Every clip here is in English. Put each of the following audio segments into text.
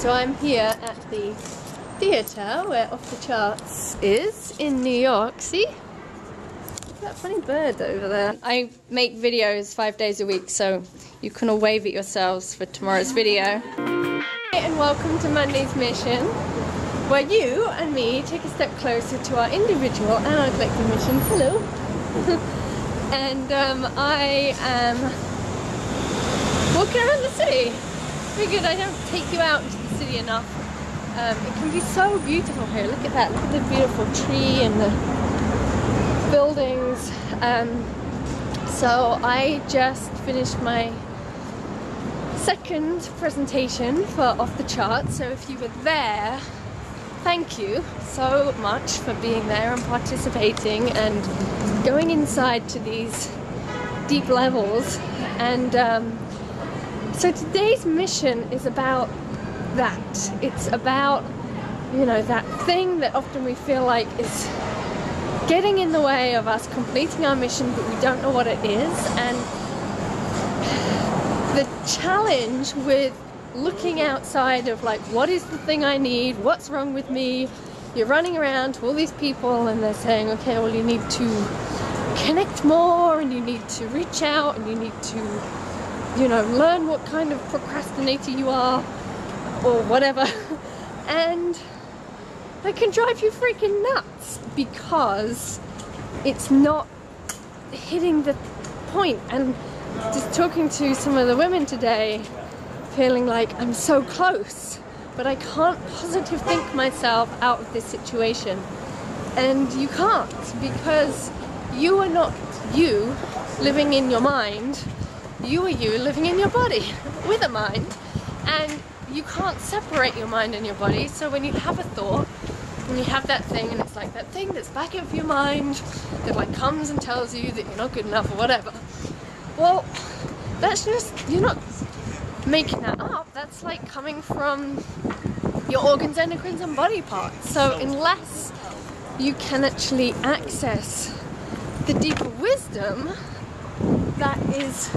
So I'm here at the theatre where Off the Charts is in New York. See? Look at that funny bird over there. I make videos 5 days a week, so you can all wave at yourselves for tomorrow's video. And welcome to Monday's mission, where you and me take a step closer to our individual and our collective missions. Hello! And I am walking around the city. Figured I don't take you out into the city enough. It can be so beautiful here. Look at that. Look at the beautiful tree and the buildings. So I just finished my second presentation for Off the Charts. So if you were there, thank you so much for being there and participating and going inside to these deep levels. And so today's mission is about that. It's about, you know, that thing that often we feel like is getting in the way of us completing our mission, but we don't know what it is. And the challenge with looking outside of like, what is the thing I need? What's wrong with me? You're running around to all these people and they're saying, okay, well, you need to connect more and you need to reach out and you need to, you know, learn what kind of procrastinator you are or whatever. And that can drive you freaking nuts because it's not hitting the point. And just talking to some of the women today, feeling like I'm so close, but I can't positive think myself out of this situation. And you can't, because you are not you living in your mind. You are you living in your body with a mind, and you can't separate your mind and your body. So when you have a thought, when you have that thing, and it's like that thing that's back of your mind that like comes and tells you that you're not good enough or whatever, well, that's just, you're not making that up. That's like coming from your organs, endocrines and body parts. So unless you can actually access the deeper wisdom that is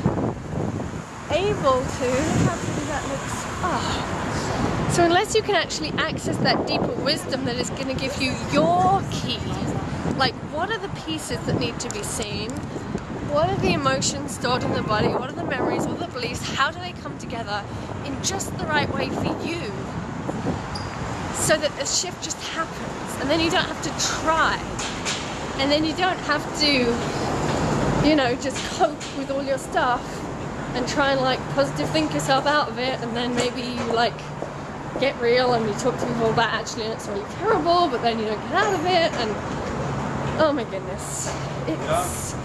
able to, look how pretty that looks. Oh. So unless you can actually access that deeper wisdom that is going to give you your key, like what are the pieces that need to be seen, what are the emotions stored in the body, what are the memories, what are the beliefs, how do they come together in just the right way for you, so that the shift just happens, and then you don't have to try, and then you don't have to, you know, just cope with all your stuff and try and like positive think yourself out of it, and then maybe you like get real and you talk to people about actually it's really terrible, but then you don't get out of it. And oh my goodness, it's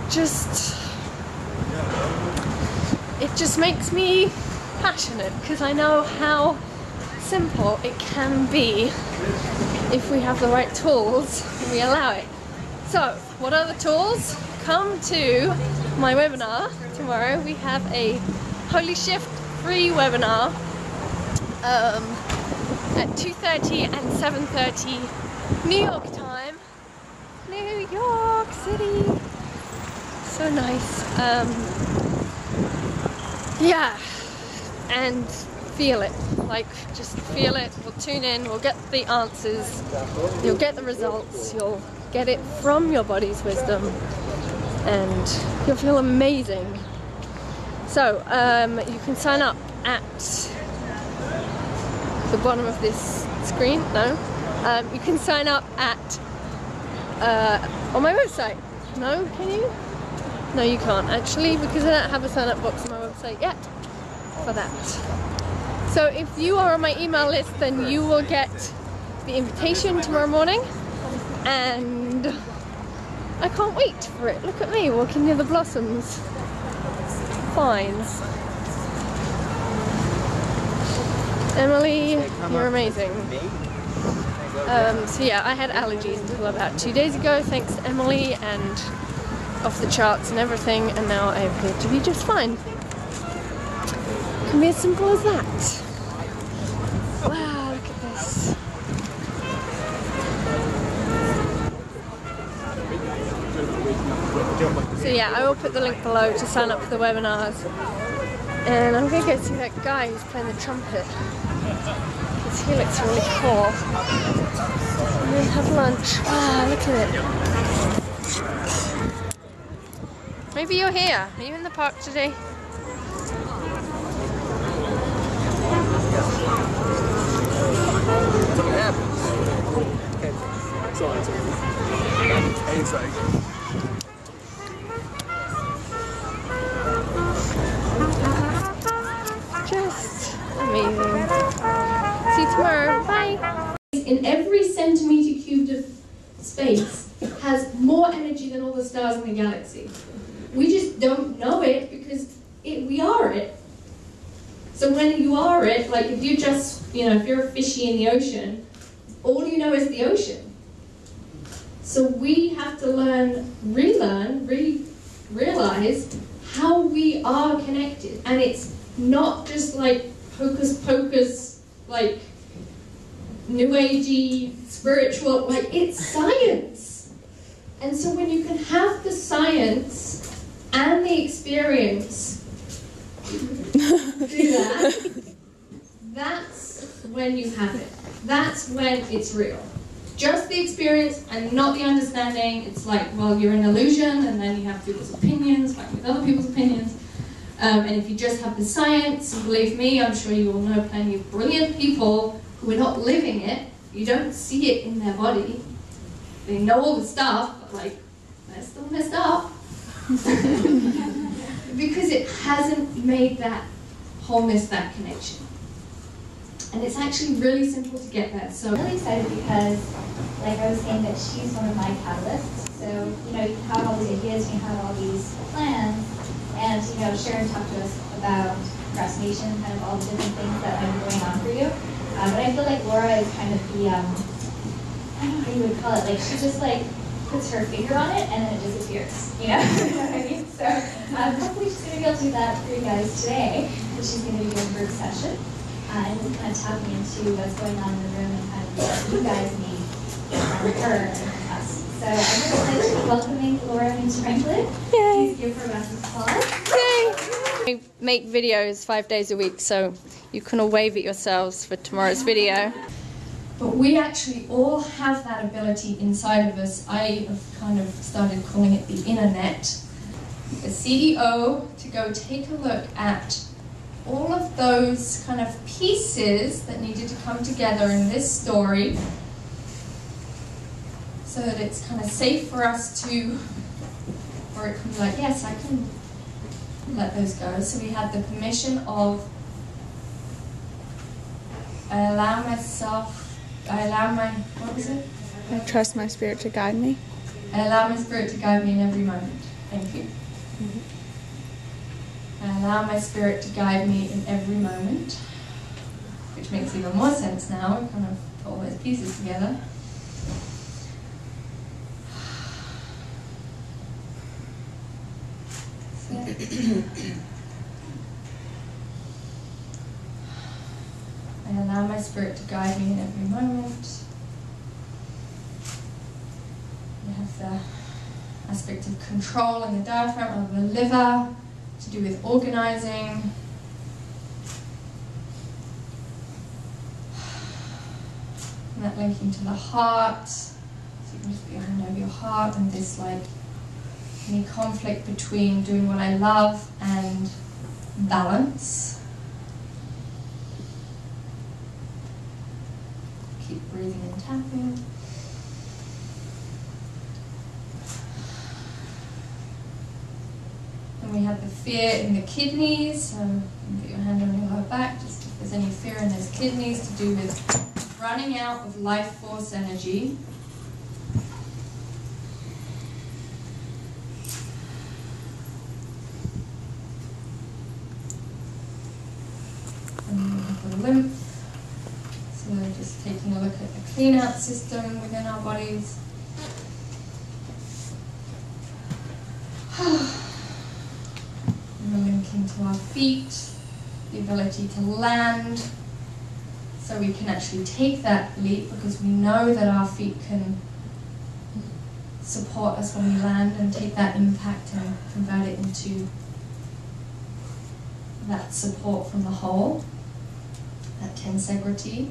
just, it just makes me passionate because I know how simple it can be if we have the right tools and we allow it. So what are the tools? Come to my webinar tomorrow. We have a Holy Shift free webinar at 2:30 and 7:30 New York time. New York City. So nice. Yeah, and feel it. Like, just feel it. We'll tune in. We'll get the answers. You'll get the results. You'll get it from your body's wisdom. And you'll feel amazing. So you can sign up at the bottom of this screen. No, you can sign up at on my website. No, can you? No, you can't actually, because I don't have a sign up box on my website yet for that. So if you are on my email list, then you will get the invitation tomorrow morning, and I can't wait for it. Look at me walking near the blossoms. Fine. Emily, you're amazing. So yeah, I had allergies until about 2 days ago, thanks to Emily and Off the Charts and everything, and now I appear to be just fine. It can be as simple as that. Wow, look at this. So yeah, I will put the link below to sign up for the webinars. And I'm going to go see that guy who's playing the trumpet. Because he looks really cool. And then have lunch. Ah, look at it. Maybe you're here. Are you in the park today? Something happens. So it's like Just amazing. See you tomorrow. Bye. In every centimeter cubed of space has more energy than all the stars in the galaxy. We just don't know it because we are it. So when you are it, like if you just, if you're a fishy in the ocean, all you know is the ocean. So we have to realize how we are connected. And it's not just like hocus pocus, like new agey, spiritual, like it's science. And so when you can have the science and the experience do that, that's when you have it. That's when it's real. Just the experience and not the understanding. It's like, well, you're an illusion, and then you have people's opinions, fighting with other people's opinions. And if you just have the science, and believe me, I'm sure you all know plenty of brilliant people who are not living it. You don't see it in their body. They know all the stuff, but like, they're still messed up. Because it hasn't made that wholeness, that connection. And it's actually really simple to get there. So I'm really excited because, like I was saying, that she's one of my catalysts. So, you can have all these ideas, you can have all these plans, and, Sharon talked to us about procrastination, kind of all the different things that might be going on for you. But I feel like Laura is kind of the, I don't know how you would call it, like she just like puts her finger on it and then it disappears, you know what I mean? So hopefully she's going to be able to do that for you guys today. And she's going to be doing a group session. And just kind of tapping into what's going on in the room and kind of what you guys need from her and from us. So I'm really excited to be welcoming Laura into Franklin. Yay! Please give her a round of applause. Yay! We make videos 5 days a week, so you can all wave at yourselves for tomorrow's video. But we actually all have that ability inside of us. I have kind of started calling it the internet. A CEO to go take a look at all of those kind of pieces that needed to come together in this story so that it's kind of safe for us to, or it can be like, yes, I can let those go. So we had the permission of, I allow my spirit to guide me. I allow my spirit to guide me in every moment. Thank you. I allow my spirit to guide me in every moment, which makes even more sense now. We kind of put all those pieces together. I allow my spirit to guide me in every moment. We have the aspect of control in the diaphragm, of the liver, to do with organizing. And that linking to the heart. So you can just put your hand over your heart, and this like any conflict between doing what I love and balance. Keep breathing and tapping. And we have the fear in the kidneys, so you can put your hand on your lower back, just if there's any fear in those kidneys to do with running out of life force energy. And then we have the lymph, so we're just taking a look at the clean out system within our bodies. We're linking to our feet, the ability to land, so we can actually take that leap because we know that our feet can support us when we land and take that impact and convert it into that support from the whole. that tensegrity.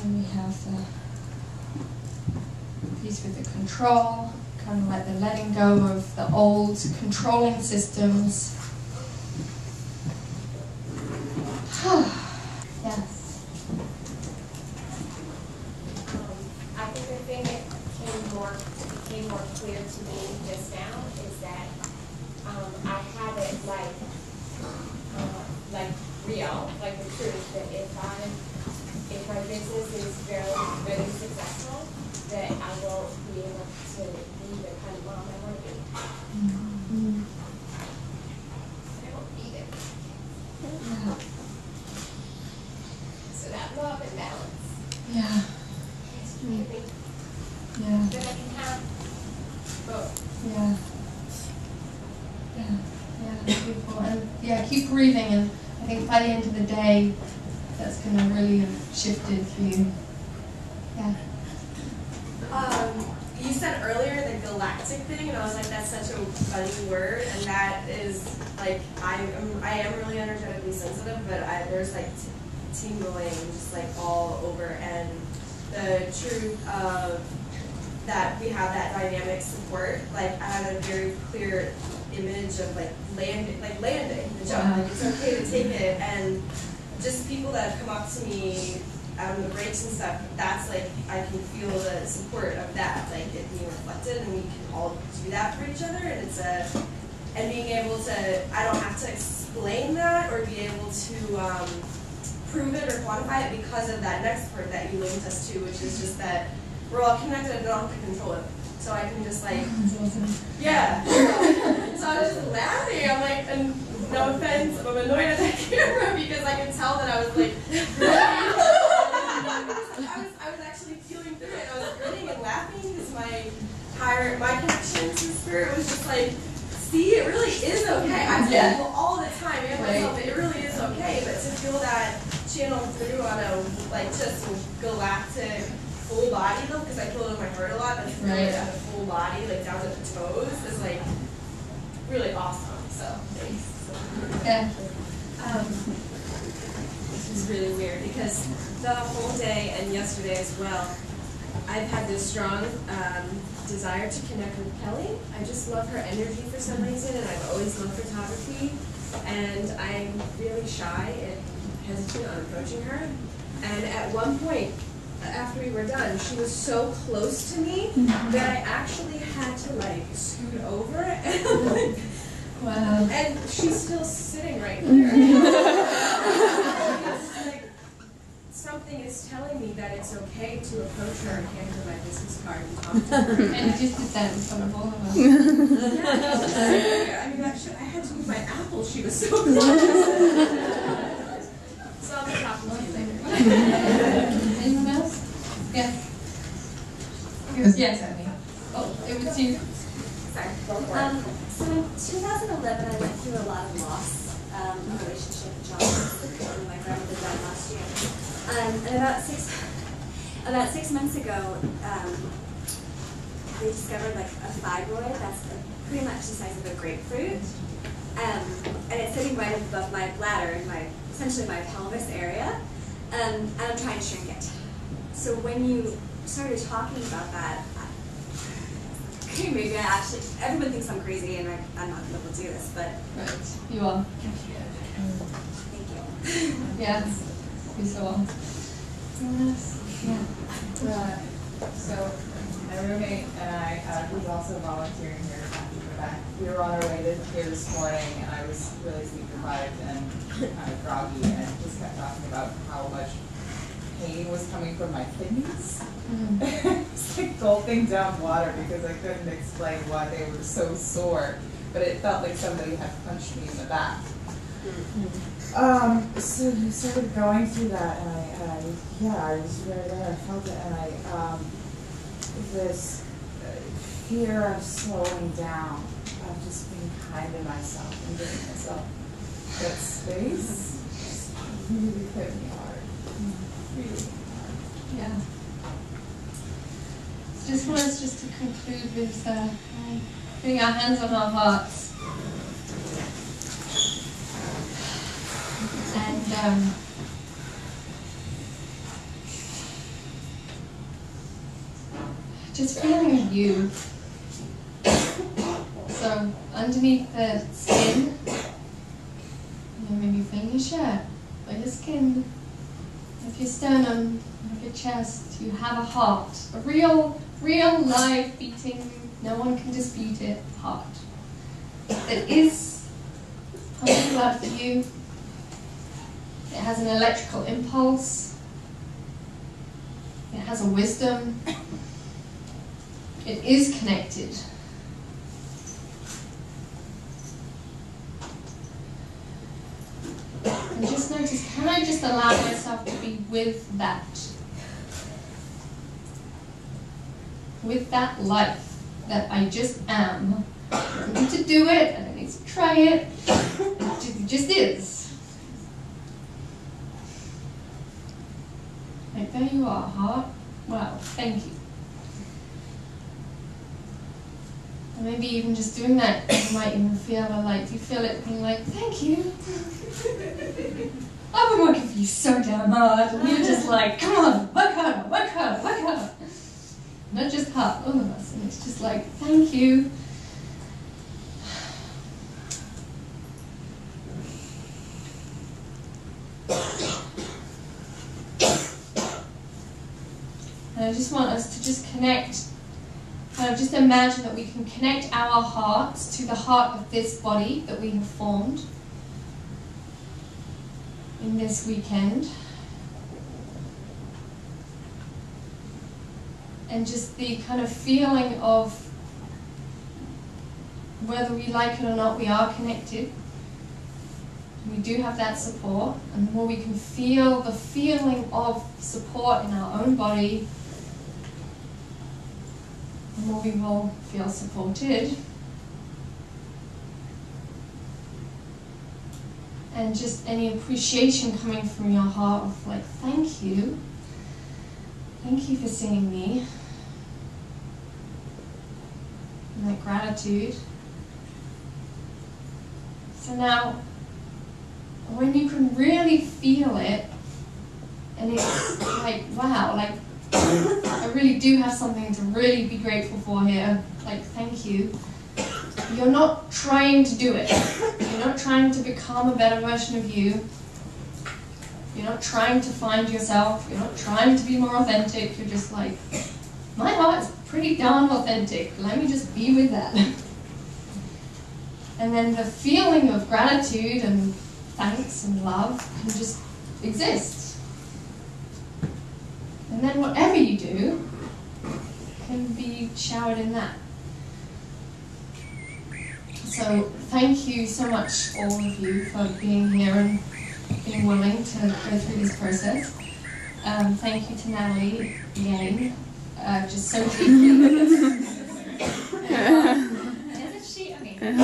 And we have the piece with the control, kind of like the letting go of the old controlling systems. Yes. I think the thing that became more clear to me just now is that I have it like real, like the truth, that if my business is very successful, that I will be able to be the kind of mom I want to be. Mm-hmm. I won't be there. Yeah. So that love and balance. Yeah. Yeah. That I can have both. Yeah. Yeah. Yeah. Beautiful. And yeah, keep breathing, and I think by the end of the day, that's going to really have shifted for you. Yeah. You said earlier the galactic thing, and I was like, that's such a funny word, and that is like, I am really energetically sensitive, but there's like tingling just like all over, and the truth of that we have that dynamic support. Like I had a very clear image of like landing the jump. Wow. Like it's okay to take it, and just people that have come up to me out on the breaks and stuff, that's like, I can feel the support of that, like it being reflected, and we can all do that for each other, and and being able to, I don't have to explain that or be able to prove it or quantify it because of that next part that you linked us to, which is just that we're all connected and don't have to control it. So I can just like, yeah. So I was just laughing, I'm like, and no offense, I'm annoyed at that camera because I could tell that I was like, I was actually feeling through it. I was grinning and laughing because my connection to spirit was just like, see, it really is okay. I tell people all the time, and myself, it really is okay. But to feel that channel through on a like just galactic full body though, because I feel it in my heart a lot, but feel it on a full body, like down to the toes, is like really awesome. So thanks. Yeah. This is really weird because the whole day and yesterday as well, I've had this strong desire to connect with Kelly. I just love her energy for some reason, and I've always loved photography, and I'm really shy and hesitant on approaching her. And at one point, after we were done, she was so close to me that I actually had to like scoot over and like, Wow. and she's still sitting right there. It's like something is telling me that it's okay to approach her and hand her my business card and talk to her. And you just did that in front of all of us. Yeah, I mean, I had to move my apple. She was so close. So I'll be talking to you later. Anyone else? Yes. Yes, Annie. Oh, it was you. Sorry. So in 2011, I went through a lot of loss, a relationship with John. My grandmother died last year. And about 6 months ago, they discovered like a fibroid that's pretty much the size of a grapefruit. And it's sitting right above my bladder in essentially my pelvis area. And I'm trying to shrink it. So when you started talking about that, maybe everyone thinks I'm crazy and I'm not going to be able to do this, but... Right, you are. Thank you. Yes, you so are. Yeah. So my roommate and I, who's also volunteering here at Quebec, we were on our way to here this morning, and I was really sleep deprived and kind of groggy, and just kept talking about how much pain was coming from my kidneys. Just like gulping down water because I couldn't explain why they were so sore, but it felt like somebody had punched me in the back. So we started going through that, and I was right there. I felt it, and this fear of slowing down, of just being kind to myself and giving myself that space, just really hit me hard. just want us just to conclude with putting our hands on our hearts. And just feeling you. So underneath the skin, maybe feeling your shirt, or your skin, of your sternum, of your chest, you have a heart, a real live beating, no one can dispute it, heart. That is pumping blood for you. It has an electrical impulse. It has a wisdom. It is connected. And just notice, can I just allow myself to be with that? With that life that I just am. I don't need to do it, I don't need to try it. It just is. Like, there you are, heart. Wow, thank you. And maybe even just doing that, you might even feel like, you feel it being like, thank you. I've been working for you so damn hard. And you're just like, come on, work harder, work harder, work harder. Not just heart, all of us. And it's just like, thank you. And I just want us to just connect, kind of just imagine that we can connect our hearts to the heart of this body that we have formed in this weekend. And just the kind of feeling of whether we like it or not, we are connected. We do have that support, and the more we can feel the feeling of support in our own body, the more we will feel supported. And just any appreciation coming from your heart of like, thank you. Thank you for seeing me. And that gratitude. So now, when you can really feel it, and it's like, wow, like, I really do have something to really be grateful for here, like, thank you. You're not trying to do it. You're not trying to become a better version of you. You're not trying to find yourself. You're not trying to be more authentic. You're just like, my heart is pretty darn authentic. Let me just be with that. And then the feeling of gratitude and thanks and love can just exist. And then whatever you do can be showered in that. So thank you so much, all of you, for being here and being willing to go through this process. Thank you to Natalie again, just so deeply. Isn't she amazing?